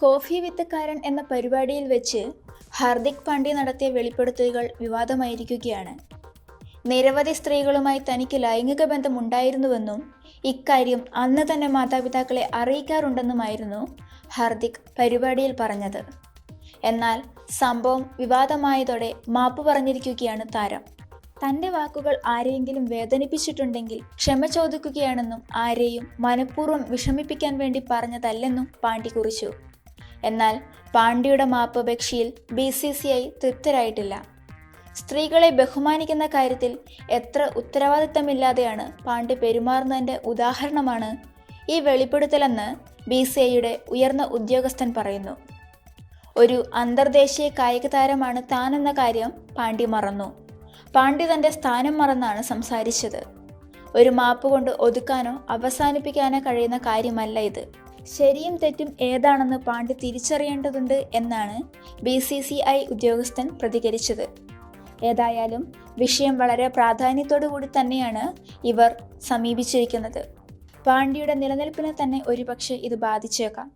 Coffee with Karan എന്ന പരിപാടിയിൽ വെച്ച് ഹാർദിക് പാണ്ഡ്യ നടത്തിയ വെളിപ്പെടുത്തലുകൾ വിവാദമായിരിക്കുകയാണ്. നിരവധി സ്ത്രീകളുമായി തനിക്ക് ലൈംഗിക ബന്ധം ഉണ്ടായിരുന്നുവെന്നും ഇക്കാര്യം അന്ന് തന്നെ മാതാപിതാക്കളെ അറിയിക്കാറുണ്ടെന്നുമായിരുന്നു ഹാർദിക് പരിപാടിയിൽ പറഞ്ഞത്. എന്നാൽ സംഭവം വിവാദമായതോടെ മാപ്പ് പറഞ്ഞിരിക്കുകയാണ് താരം. തൻ്റെ വാക്കുകൾ ആരെയെങ്കിലും വേദനിപ്പിച്ചിട്ടുണ്ടെങ്കിൽ ക്ഷമ ചോദിക്കുകയാണെന്നും ആരെയും മനഃപൂർവ്വം വിഷമിപ്പിക്കാൻ വേണ്ടി പറഞ്ഞതല്ലെന്നും പാണ്ഡ്യ കുറിച്ചു. എന്നാൽ പാണ്ഡ്യയുടെ മാപ്പപേക്ഷയിൽ BCCI തൃപ്തരായിട്ടില്ല. സ്ത്രീകളെ ബഹുമാനിക്കുന്ന കാര്യത്തിൽ എത്ര ഉത്തരവാദിത്തമില്ലാതെയാണ് പാണ്ഡ്യ പെരുമാറുന്നതിൻ്റെ ഉദാഹരണമാണ് ഈ വെളിപ്പെടുത്തലെന്ന് BCCIയുടെ ഉയർന്ന ഉദ്യോഗസ്ഥൻ പറയുന്നു. ഒരു അന്തർദേശീയ കായിക താരമാണ് താനെന്ന കാര്യം പാണ്ഡ്യ മറന്നു. പാണ്ഡ്യ തൻ്റെ സ്ഥാനം മറന്നാണ് സംസാരിച്ചത്. ഒരു മാപ്പ് കൊണ്ട് ഒതുക്കാനോ അവസാനിപ്പിക്കാനോ കഴിയുന്ന കാര്യമല്ല ഇത്. ശരിയും തെറ്റും ഏതാണെന്ന് പാണ്ഡ്യ തിരിച്ചറിയേണ്ടതുണ്ട് എന്നാണ് BCCI ഉദ്യോഗസ്ഥൻ പ്രതികരിച്ചത്. ഏതായാലും വിഷയം വളരെ പ്രാധാന്യത്തോടു കൂടി തന്നെയാണ് ഇവർ സമീപിച്ചിരിക്കുന്നത്. പാണ്ഡ്യയുടെ നിലനിൽപ്പിനെ തന്നെ ഒരുപക്ഷെ ഇത് ബാധിച്ചേക്കാം.